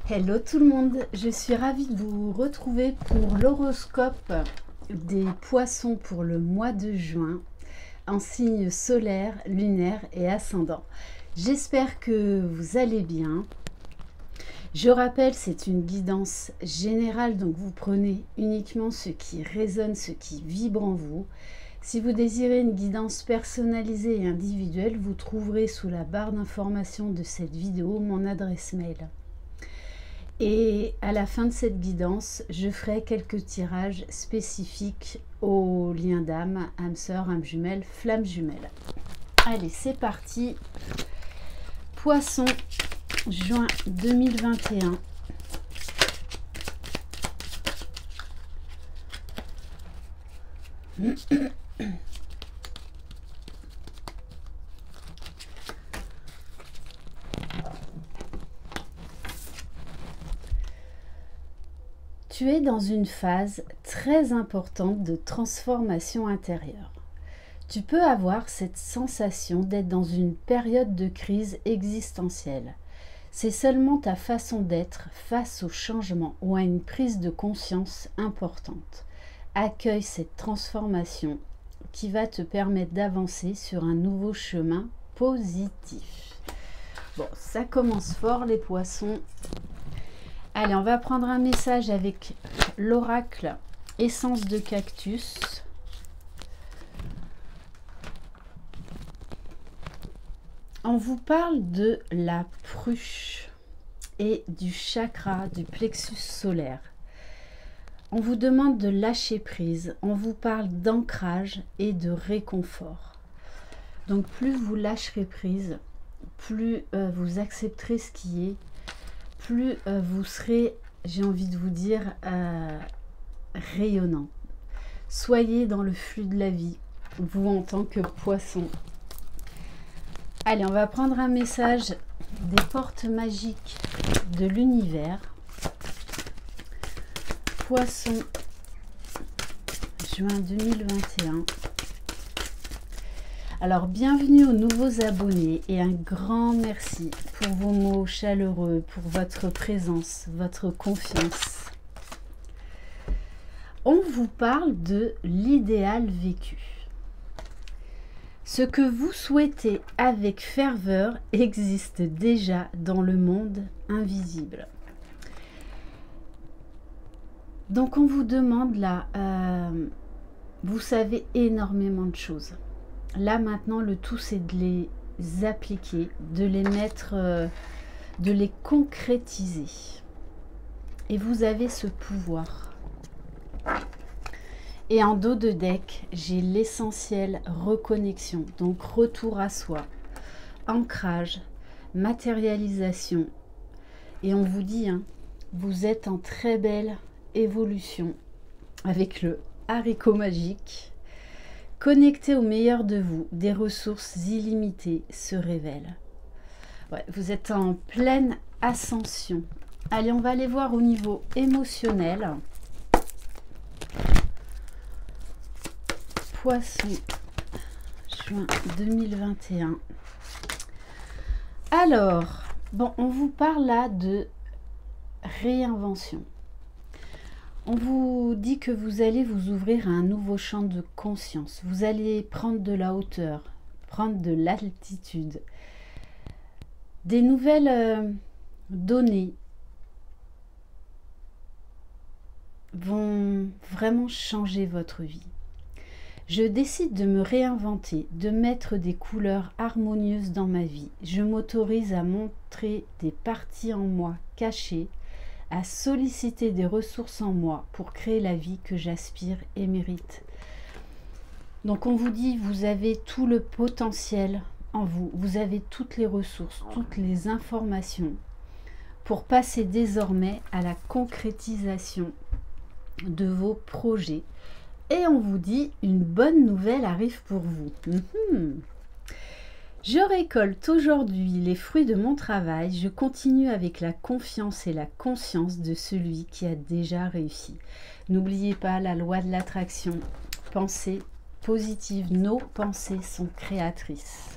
Hello tout le monde, je suis ravie de vous retrouver pour l'horoscope des poissons pour le mois de juin en signe solaire, lunaire et ascendant. J'espère que vous allez bien. Je rappelle, c'est une guidance générale, donc vous prenez uniquement ce qui résonne, ce qui vibre en vous. Si vous désirez une guidance personnalisée et individuelle, vous trouverez sous la barre d'information de cette vidéo mon adresse mail. Et à la fin de cette guidance, je ferai quelques tirages spécifiques aux liens d'âme, âme sœur, âme jumelle, flamme jumelle. Allez, c'est parti. Poisson, juin 2021. Tu es dans une phase très importante de transformation intérieure. Tu peux avoir cette sensation d'être dans une période de crise existentielle. C'est seulement ta façon d'être face au changement ou à une prise de conscience importante. Accueille cette transformation qui va te permettre d'avancer sur un nouveau chemin positif. Bon, ça commence fort les poissons. Allez, on va prendre un message avec l'oracle Essence de Cactus. On vous parle de la pruche et du chakra du plexus solaire. On vous demande de lâcher prise. On vous parle d'ancrage et de réconfort. Donc plus vous lâcherez prise, plus vous accepterez ce qui est, plus vous serez, j'ai envie de vous dire, rayonnant. Soyez dans le flux de la vie, vous en tant que poisson. Allez, on va prendre un message des portes magiques de l'univers. Poisson, juin 2021. Alors, bienvenue aux nouveaux abonnés et un grand merci pour vos mots chaleureux, pour votre présence, votre confiance. On vous parle de l'idéal vécu. Ce que vous souhaitez avec ferveur existe déjà dans le monde invisible. Donc, on vous demande là, vous savez énormément de choses. Là maintenant, le tout c'est de les appliquer, de les mettre, de les concrétiser. Et vous avez ce pouvoir. Et en dos de deck, j'ai l'essentiel reconnexion, donc retour à soi, ancrage, matérialisation. Et on vous dit, hein, vous êtes en très belle évolution avec le haricot magique. Connecté au meilleur de vous, des ressources illimitées se révèlent. Ouais, vous êtes en pleine ascension. Allez, on va aller voir au niveau émotionnel. Poisson, juin 2021. Alors, bon, on vous parle là de réinvention. On vous dit que vous allez vous ouvrir à un nouveau champ de conscience. Vous allez prendre de la hauteur, prendre de l'altitude. Des nouvelles données vont vraiment changer votre vie. Je décide de me réinventer, de mettre des couleurs harmonieuses dans ma vie. Je m'autorise à montrer des parties en moi cachées, à solliciter des ressources en moi pour créer la vie que j'aspire et mérite. Donc on vous dit, vous avez tout le potentiel en vous, vous avez toutes les ressources, toutes les informations pour passer désormais à la concrétisation de vos projets. Et on vous dit, une bonne nouvelle arrive pour vous. Je récolte aujourd'hui les fruits de mon travail. Je continue avec la confiance et la conscience de celui qui a déjà réussi. N'oubliez pas la loi de l'attraction. Pensez positive. Nos pensées sont créatrices.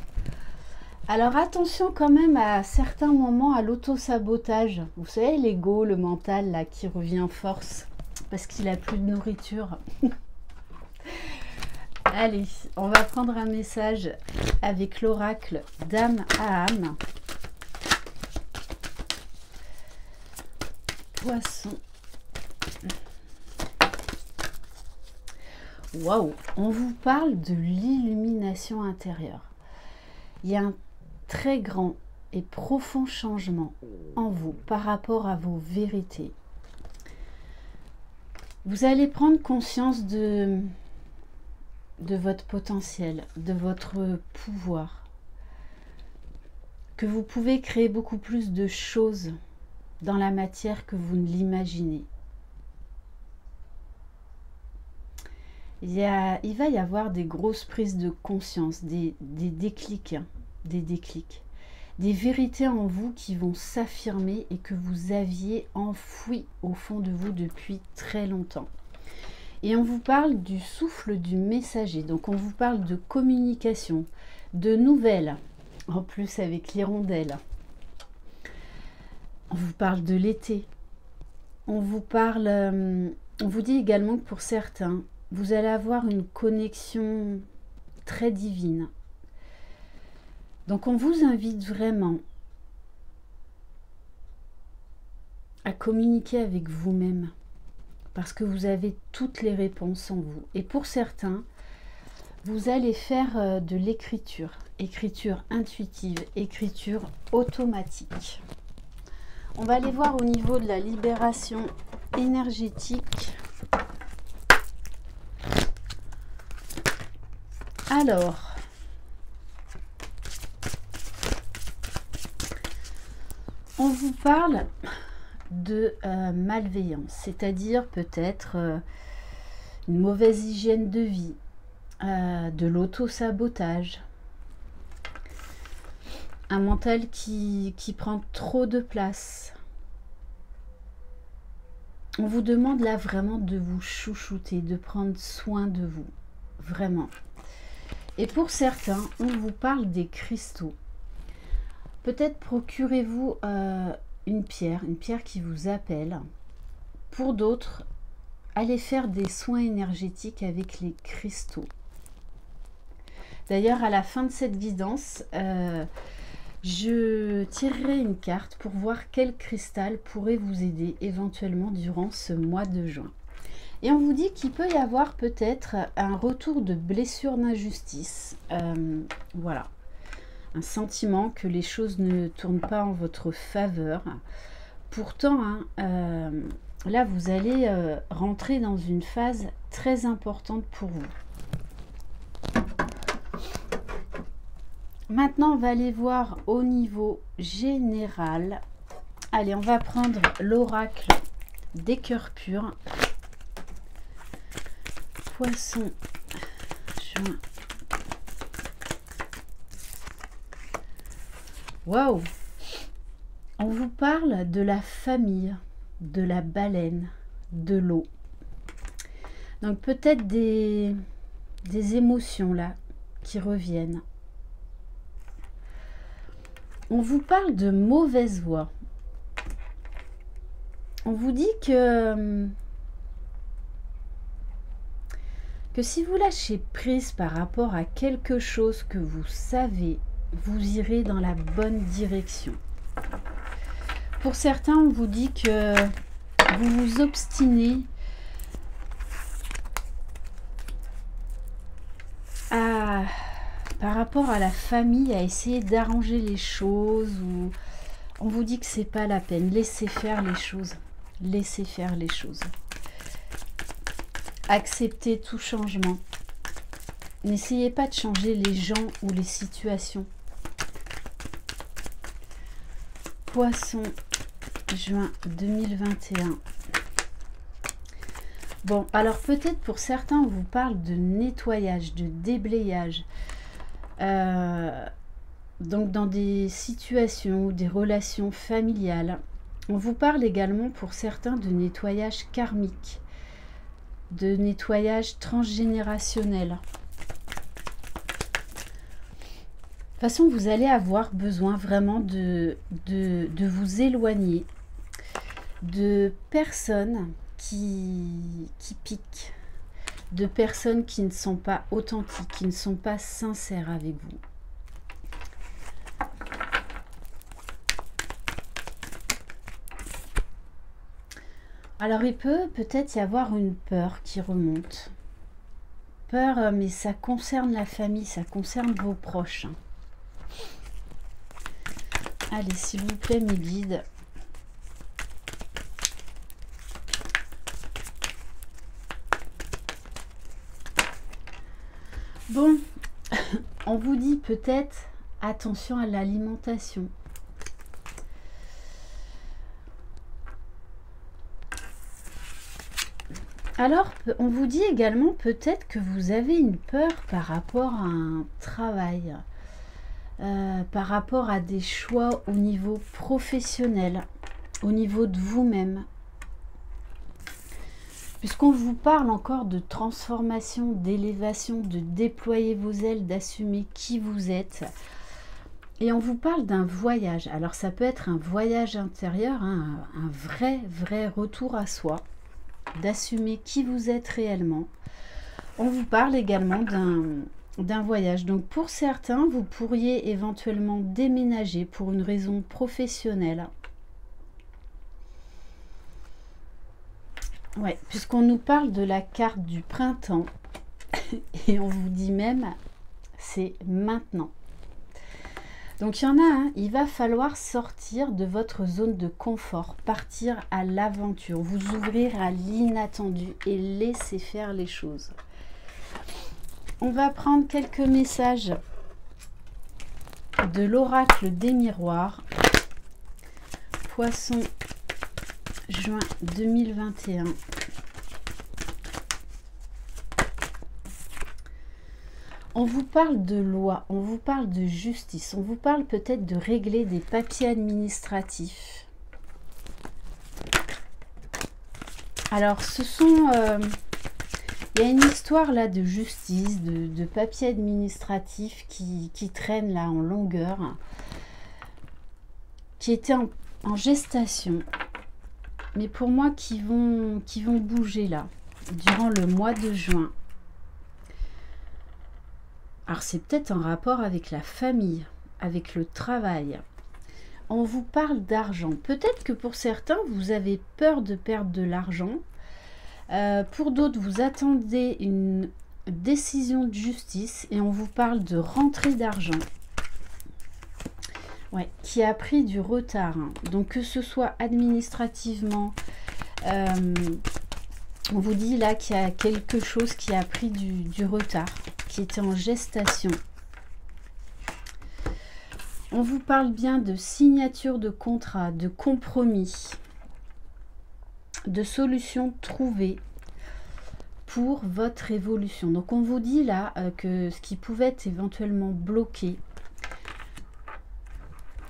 Alors attention quand même à certains moments à l'auto-sabotage. Vous savez, l'ego, le mental là qui revient en force parce qu'il a plus de nourriture. Allez, on va prendre un message avec l'oracle d'âme à âme. Poisson. Waouh, on vous parle de l'illumination intérieure. Il y a un très grand et profond changement en vous par rapport à vos vérités. Vous allez prendre conscience de votre potentiel, de votre pouvoir, que vous pouvez créer beaucoup plus de choses dans la matière que vous ne l'imaginez. Il va y avoir des grosses prises de conscience, des déclics, des vérités en vous qui vont s'affirmer et que vous aviez enfouies au fond de vous depuis très longtemps. Et on vous parle du souffle du messager, donc on vous parle de communication, de nouvelles, en plus avec l'hirondelle. On vous parle de l'été. On vous dit également que pour certains, vous allez avoir une connexion très divine. Donc on vous invite vraiment à communiquer avec vous-même parce que vous avez toutes les réponses en vous. Et pour certains, vous allez faire de l'écriture, écriture intuitive, écriture automatique. On va aller voir au niveau de la libération énergétique. Alors, on vous parle de malveillance, c'est-à-dire peut-être une mauvaise hygiène de vie, de l'auto-sabotage, un mental qui prend trop de place. On vous demande là vraiment de vous chouchouter, de prendre soin de vous, vraiment. Et pour certains, on vous parle des cristaux. Peut-être procurez-vous une pierre qui vous appelle. Pour d'autres, allez faire des soins énergétiques avec les cristaux. D'ailleurs, à la fin de cette guidance, je tirerai une carte pour voir quel cristal pourrait vous aider éventuellement durant ce mois de juin. Et on vous dit qu'il peut y avoir peut-être un retour de blessure d'injustice. Voilà. Un sentiment que les choses ne tournent pas en votre faveur. Pourtant, là, vous allez rentrer dans une phase très importante pour vous. Maintenant, on va aller voir au niveau général. Allez, on va prendre l'oracle des cœurs purs. Poisson, juin. Waouh! On vous parle de la famille, de la baleine, de l'eau. Donc peut-être des émotions là qui reviennent. On vous parle de mauvaise voix. On vous dit que si vous lâchez prise par rapport à quelque chose que vous savez, vous irez dans la bonne direction. Pour certains, on vous dit que vous vous obstinez par rapport à la famille, à essayer d'arranger les choses, ou on vous dit que c'est pas la peine. Laissez faire les choses. Laissez faire les choses. Acceptez tout changement. N'essayez pas de changer les gens ou les situations. Poisson, juin 2021. Bon, alors peut-être pour certains, on vous parle de nettoyage, de déblayage. Donc dans des situations ou des relations familiales. On vous parle également pour certains de nettoyage karmique, de nettoyage transgénérationnel. toute façon, vous allez avoir besoin vraiment de vous éloigner de personnes qui piquent, de personnes qui ne sont pas authentiques, qui ne sont pas sincères avec vous. Alors, il peut peut-être y avoir une peur qui remonte. Peur, mais ça concerne la famille, ça concerne vos proches. Allez, s'il vous plaît, mes guides. Bon, on vous dit peut-être attention à l'alimentation. Alors, on vous dit également peut-être que vous avez une peur par rapport à un travail, par rapport à des choix au niveau professionnel, au niveau de vous-même. Puisqu'on vous parle encore de transformation, d'élévation, de déployer vos ailes, d'assumer qui vous êtes. Et on vous parle d'un voyage. Alors ça peut être un voyage intérieur, hein, un vrai retour à soi, d'assumer qui vous êtes réellement. On vous parle également d'un voyage. Donc pour certains, vous pourriez éventuellement déménager pour une raison professionnelle. Ouais, puisqu'on nous parle de la carte du printemps et on vous dit même c'est maintenant. Donc il y en a un, il va falloir sortir de votre zone de confort, partir à l'aventure, vous ouvrir à l'inattendu et laisser faire les choses. On va prendre quelques messages de l'oracle des miroirs. Poisson, juin 2021. On vous parle de loi, on vous parle de justice, on vous parle peut-être de régler des papiers administratifs. Alors, ce sont... il y a une histoire là de justice, de papiers administratifs qui traînent là en longueur, qui étaient en gestation, mais pour moi qui vont bouger là, durant le mois de juin. Alors c'est peut-être en rapport avec la famille, avec le travail. On vous parle d'argent. Peut-être que pour certains, vous avez peur de perdre de l'argent. Pour d'autres, vous attendez une décision de justice et on vous parle de rentrée d'argent. Ouais, qui a pris du retard. Hein. Donc que ce soit administrativement, on vous dit là qu'il y a quelque chose qui a pris du retard, qui était en gestation. On vous parle bien de signature de contrat, de compromis, de solutions trouvées pour votre évolution. Donc on vous dit là que ce qui pouvait être éventuellement bloqué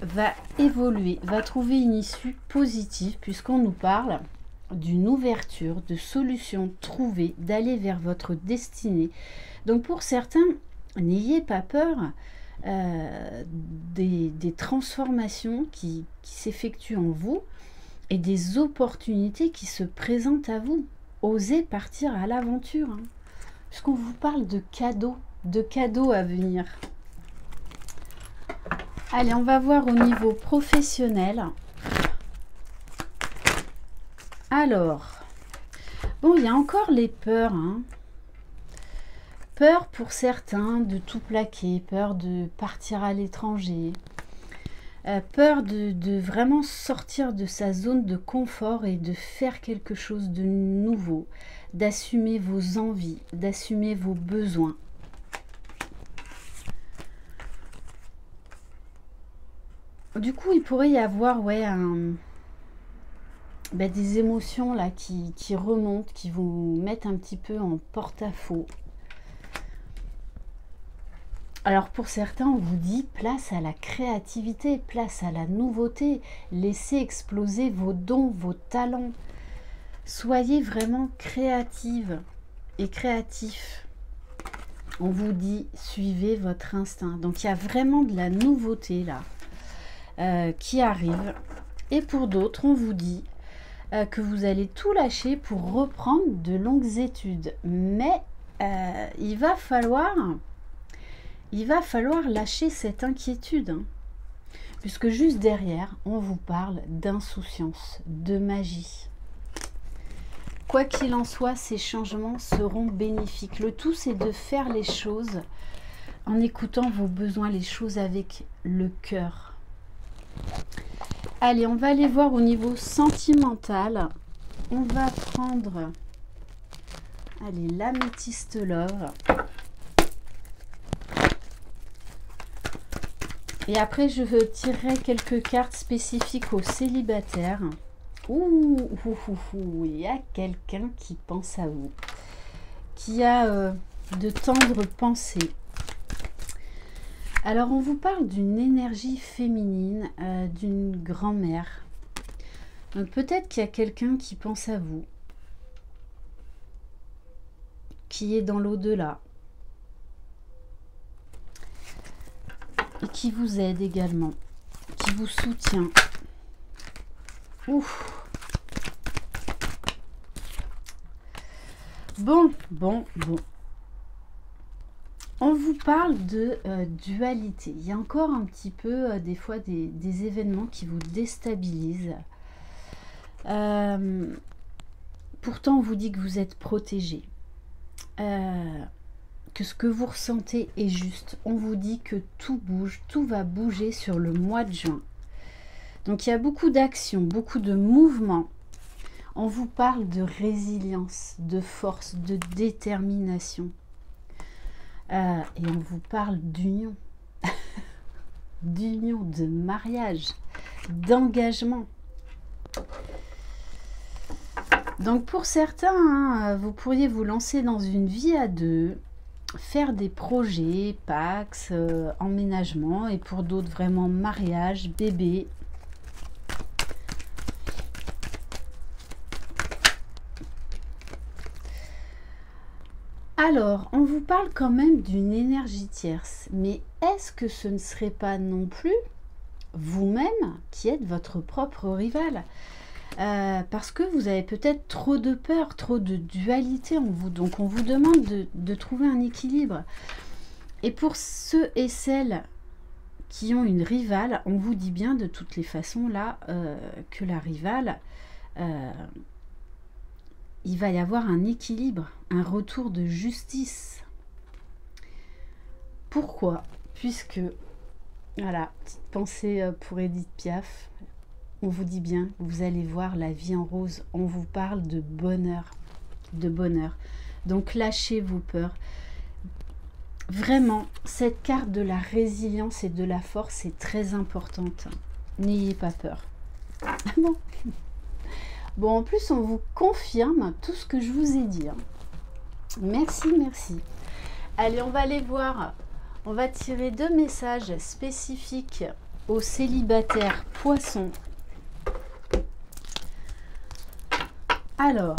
va évoluer, va trouver une issue positive puisqu'on nous parle d'une ouverture, de solutions trouvées, d'aller vers votre destinée. Donc pour certains, n'ayez pas peur des transformations qui s'effectuent en vous et des opportunités qui se présentent à vous. Osez partir à l'aventure, hein, puisqu'on vous parle de cadeaux à venir. Allez, on va voir au niveau professionnel. Alors, bon, il y a encore les peurs. Hein. Peur pour certains de tout plaquer, peur de partir à l'étranger, peur de vraiment sortir de sa zone de confort et de faire quelque chose de nouveau, d'assumer vos envies, d'assumer vos besoins. Du coup, il pourrait y avoir des émotions là qui remontent, qui vous mettent un petit peu en porte-à-faux. Alors pour certains, on vous dit place à la créativité, place à la nouveauté, laissez exploser vos dons, vos talents. Soyez vraiment créative et créatif. On vous dit, suivez votre instinct. Donc, il y a vraiment de la nouveauté là qui arrive. Et pour d'autres, on vous dit que vous allez tout lâcher pour reprendre de longues études. Mais il va falloir lâcher cette inquiétude. Hein, puisque juste derrière, on vous parle d'insouciance, de magie. Quoi qu'il en soit, ces changements seront bénéfiques. Le tout, c'est de faire les choses en écoutant vos besoins, les choses avec le cœur. Allez, on va aller voir au niveau sentimental. On va prendre, allez, l'améthyste love. Et après, je tirerai quelques cartes spécifiques aux célibataires. Il y a quelqu'un qui pense à vous, qui a de tendres pensées. Alors, on vous parle d'une énergie féminine, d'une grand-mère. Donc, peut-être qu'il y a quelqu'un qui pense à vous, qui est dans l'au-delà, et qui vous aide également, qui vous soutient. Ouf. Bon. On vous parle de dualité. Il y a encore un petit peu, des fois, des événements qui vous déstabilisent. Pourtant, on vous dit que vous êtes protégé. Que ce que vous ressentez est juste. On vous dit que tout bouge, tout va bouger sur le mois de juin. Donc, il y a beaucoup d'actions, beaucoup de mouvements. On vous parle de résilience, de force, de détermination. Et on vous parle d'union. D'union, de mariage, d'engagement. Donc pour certains, hein, vous pourriez vous lancer dans une vie à deux, faire des projets, pax, emménagement, et pour d'autres vraiment mariage, bébé. Alors, on vous parle quand même d'une énergie tierce, mais est-ce que ce ne serait pas non plus vous-même qui êtes votre propre rival? Parce que vous avez peut-être trop de peur, trop de dualité en vous, donc on vous demande de trouver un équilibre. Et pour ceux et celles qui ont une rivale, on vous dit bien de toutes les façons là que la rivale... il va y avoir un équilibre, un retour de justice. Pourquoi? Puisque, voilà, petite pensée pour Edith Piaf, on vous dit bien, vous allez voir la vie en rose, on vous parle de bonheur, de bonheur. Donc lâchez vos peurs. Vraiment, cette carte de la résilience et de la force est très importante. N'ayez pas peur. Bon. Bon, en plus, on vous confirme tout ce que je vous ai dit. Hein. Merci, merci. Allez, on va aller voir. On va tirer 2 messages spécifiques aux célibataires poissons. Alors,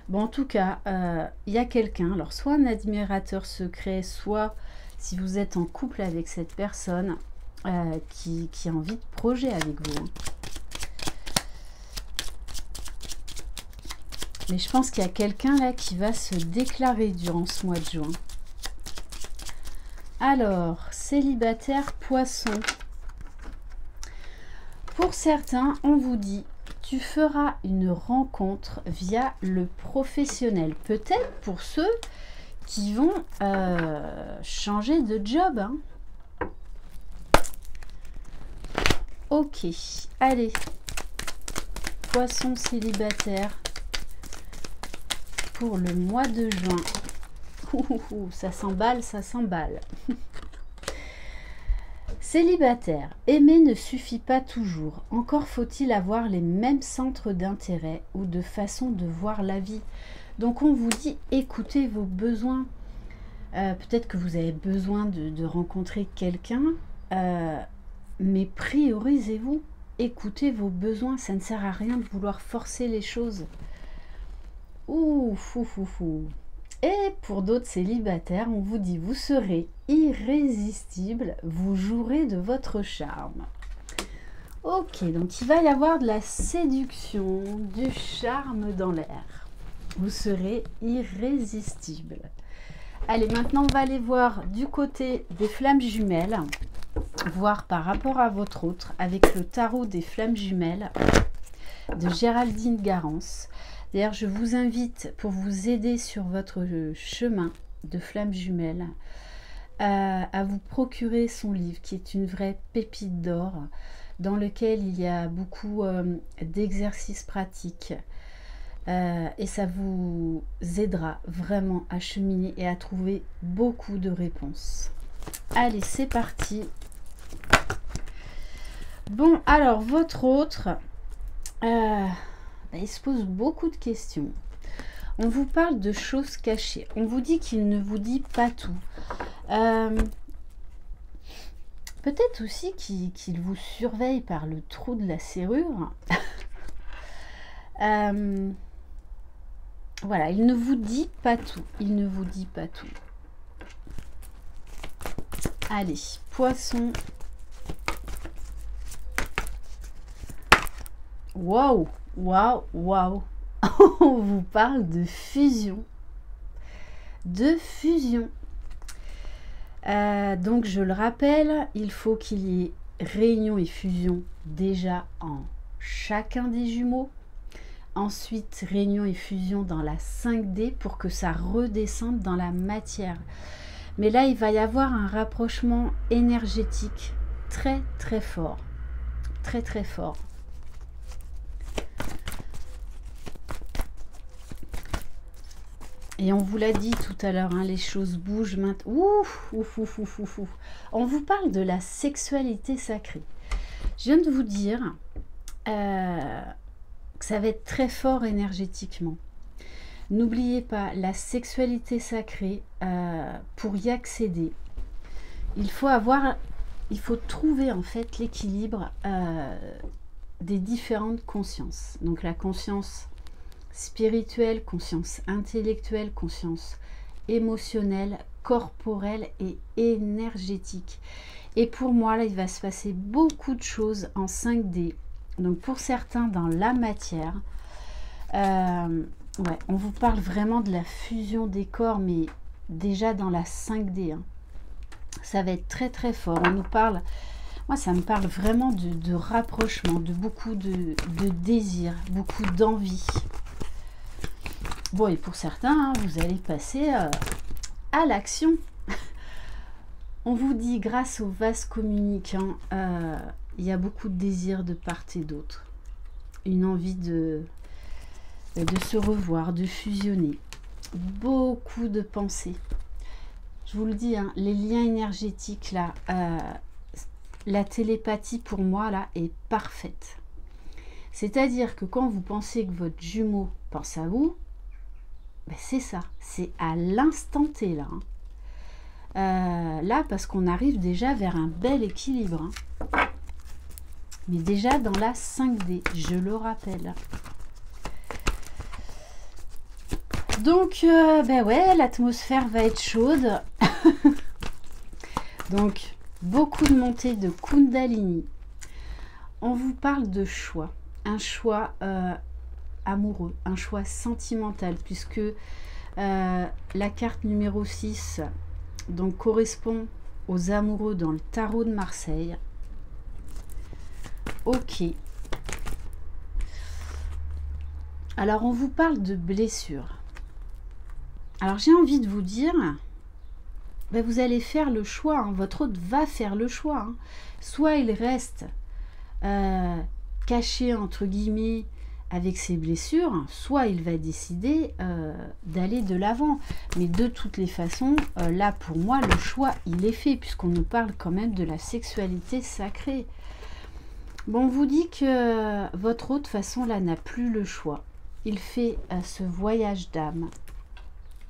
bon, en tout cas, il y a quelqu'un, alors soit un admirateur secret, soit si vous êtes en couple avec cette personne qui a envie de projet avec vous. Hein. Mais je pense qu'il y a quelqu'un là qui va se déclarer durant ce mois de juin. Alors, célibataire poisson. Pour certains, on vous dit, tu feras une rencontre via le professionnel. Peut-être pour ceux qui vont changer de job. Hein. Ok, allez. Poisson célibataire. Pour le mois de juin. Ça s'emballe, ça s'emballe. Célibataire, aimer ne suffit pas toujours. Encore faut-il avoir les mêmes centres d'intérêt ou de façon de voir la vie. Donc on vous dit, écoutez vos besoins. Peut-être que vous avez besoin de rencontrer quelqu'un, mais priorisez-vous. Écoutez vos besoins, ça ne sert à rien de vouloir forcer les choses. Ouh, fou. Et pour d'autres célibataires, on vous dit vous serez irrésistible, vous jouerez de votre charme. Ok, donc il va y avoir de la séduction, du charme dans l'air. Vous serez irrésistible. Allez, maintenant on va aller voir du côté des flammes jumelles, voir par rapport à votre autre avec le tarot des flammes jumelles de Géraldine Garance. D'ailleurs, je vous invite pour vous aider sur votre chemin de flammes jumelles à vous procurer son livre qui est une vraie pépite d'or dans lequel il y a beaucoup d'exercices pratiques et ça vous aidera vraiment à cheminer et à trouver beaucoup de réponses. Allez, c'est parti. Bon, alors, votre autre, il se pose beaucoup de questions. On vous parle de choses cachées. On vous dit qu'il ne vous dit pas tout. Peut-être aussi qu'il vous surveille par le trou de la serrure. Voilà, il ne vous dit pas tout. Il ne vous dit pas tout. Allez, poisson. Waouh, waouh, waouh. On vous parle de fusion. De fusion. Donc je le rappelle, il faut qu'il y ait réunion et fusion déjà en chacun des jumeaux. Ensuite, réunion et fusion dans la 5D pour que ça redescende dans la matière. Mais là, il va y avoir un rapprochement énergétique très très fort. Très très fort. Et on vous l'a dit tout à l'heure, hein, les choses bougent maintenant. Ouf, ouf, ouf, ouf, ouf, ouf. On vous parle de la sexualité sacrée. Je viens de vous dire que ça va être très fort énergétiquement. N'oubliez pas, la sexualité sacrée, pour y accéder, il faut trouver en fait l'équilibre des différentes consciences. Donc la conscience spirituelle, conscience intellectuelle, conscience émotionnelle, corporelle et énergétique. Et pour moi, là, il va se passer beaucoup de choses en 5D. Donc pour certains, dans la matière, ouais, on vous parle vraiment de la fusion des corps, mais déjà dans la 5D. Hein. Ça va être très très fort. On nous parle, moi ça me parle vraiment de rapprochement, de beaucoup de désir, beaucoup d'envie. Bon, et pour certains, hein, vous allez passer à l'action. On vous dit, grâce au vase communicant, il y a beaucoup de désir de part et d'autre. Une envie de se revoir, de fusionner. Beaucoup de pensées. Je vous le dis, hein, les liens énergétiques, là, la télépathie pour moi, là, est parfaite. C'est-à-dire que quand vous pensez que votre jumeau pense à vous, ben c'est ça, c'est à l'instant T là. Là, parce qu'on arrive déjà vers un bel équilibre. Hein. Mais déjà dans la 5D, je le rappelle. Donc, ben ouais, l'atmosphère va être chaude. Donc, beaucoup de montées de Kundalini. On vous parle de choix. Un choix amoureux, un choix sentimental, puisque la carte numéro 6 donc, correspond aux amoureux dans le tarot de Marseille. Ok. Alors, on vous parle de blessures. Alors, j'ai envie de vous dire, ben, vous allez faire le choix, hein, votre hôte va faire le choix. Hein. Soit il reste caché, entre guillemets, avec ses blessures, soit il va décider d'aller de l'avant. Mais de toutes les façons, là, pour moi, le choix, il est fait, puisqu'on nous parle quand même de la sexualité sacrée. Bon, on vous dit que votre hôte, de toute façon, là, n'a plus le choix. Il fait ce voyage d'âme,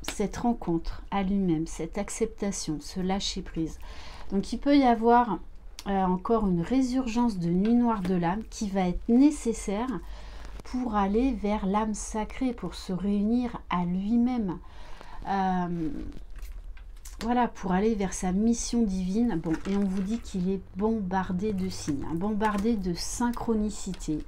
cette rencontre à lui-même, cette acceptation, ce lâcher-prise. Donc, il peut y avoir encore une résurgence de nuit noire de l'âme qui va être nécessaire pour aller vers l'âme sacrée, pour se réunir à lui-même. Voilà, pour aller vers sa mission divine. Bon, et on vous dit qu'il est bombardé de signes, hein, bombardé de synchronicité.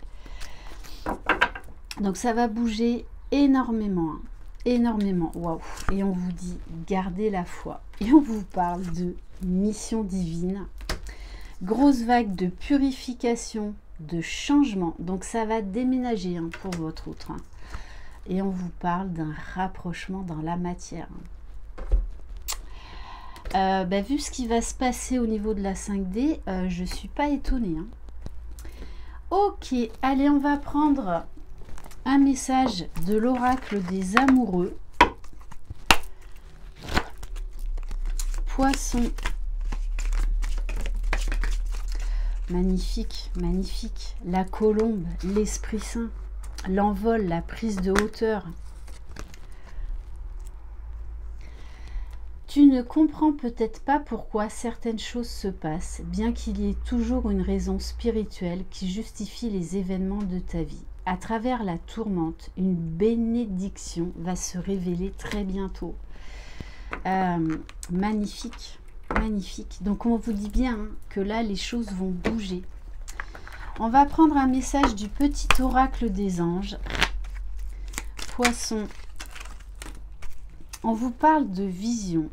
Donc ça va bouger énormément, hein, énormément. Waouh! Et on vous dit, gardez la foi. Et on vous parle de mission divine. Grosse vague de purification, de changement. Donc ça va déménager, hein, pour votre outre. Hein. Et on vous parle d'un rapprochement dans la matière. Vu ce qui va se passer au niveau de la 5D, je ne suis pas étonnée. Hein. Ok, allez, on va prendre un message de l'oracle des amoureux. Poisson. Magnifique, magnifique. La colombe, l'Esprit Saint, l'envol, la prise de hauteur. Tu ne comprends peut-être pas pourquoi certaines choses se passent, bien qu'il y ait toujours une raison spirituelle qui justifie les événements de ta vie. À travers la tourmente, une bénédiction va se révéler très bientôt. Magnifique, magnifique. Donc on vous dit bien, hein, que là les choses vont bouger. On va prendre un message du petit oracle des anges. Poisson. On vous parle de vision.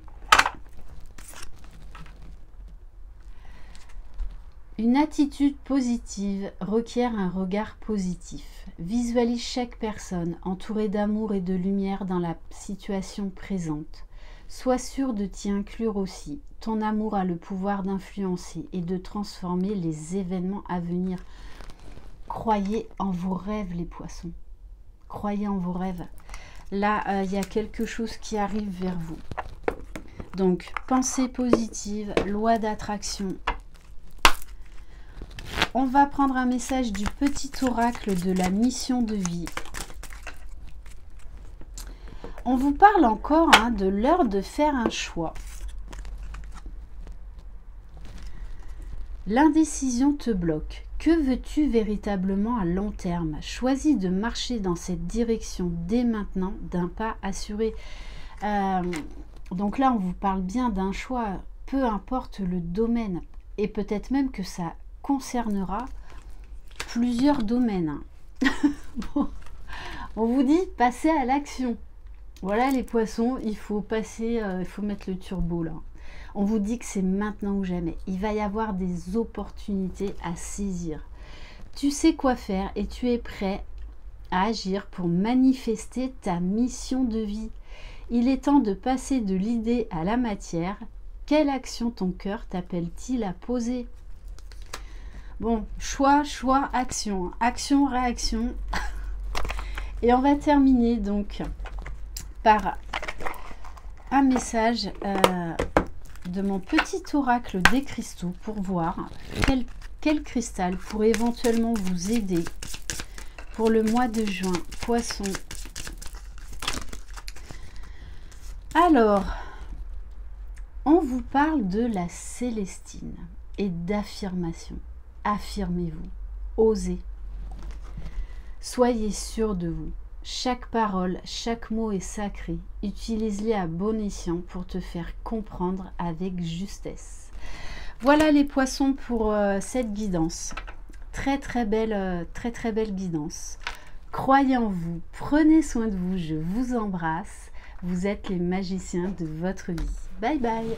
Une attitude positive requiert un regard positif. Visualise chaque personne entourée d'amour et de lumière dans la situation présente. Sois sûr de t'y inclure aussi. Ton amour a le pouvoir d'influencer et de transformer les événements à venir. Croyez en vos rêves, les poissons. Croyez en vos rêves. Là, il y a quelque chose qui arrive vers vous. Donc, pensée positive, loi d'attraction. On va prendre un message du petit oracle de la mission de vie. On vous parle encore, hein, de l'heure de faire un choix. L'indécision te bloque. Que veux-tu véritablement à long terme? Choisis de marcher dans cette direction dès maintenant, d'un pas assuré. Donc là, on vous parle bien d'un choix, peu importe le domaine. Et peut-être même que ça concernera plusieurs domaines. Bon, on vous dit, passez à l'action. Voilà les poissons, il faut passer, il faut mettre le turbo là. On vous dit que c'est maintenant ou jamais. Il va y avoir des opportunités à saisir. Tu sais quoi faire et tu es prêt à agir pour manifester ta mission de vie. Il est temps de passer de l'idée à la matière. Quelle action ton cœur t'appelle-t-il à poser? Bon, choix, action. Action, réaction. Et on va terminer donc par un message de mon petit oracle des cristaux pour voir quel cristal pourrait éventuellement vous aider pour le mois de juin. Poisson. Alors, on vous parle de la Célestine et d'affirmation. Affirmez-vous, osez. Soyez sûr de vous. Chaque parole, chaque mot est sacré. Utilise-les à bon escient pour te faire comprendre avec justesse. Voilà les poissons pour cette guidance. Très belle guidance. Croyez en vous, prenez soin de vous, je vous embrasse. Vous êtes les magiciens de votre vie. Bye bye.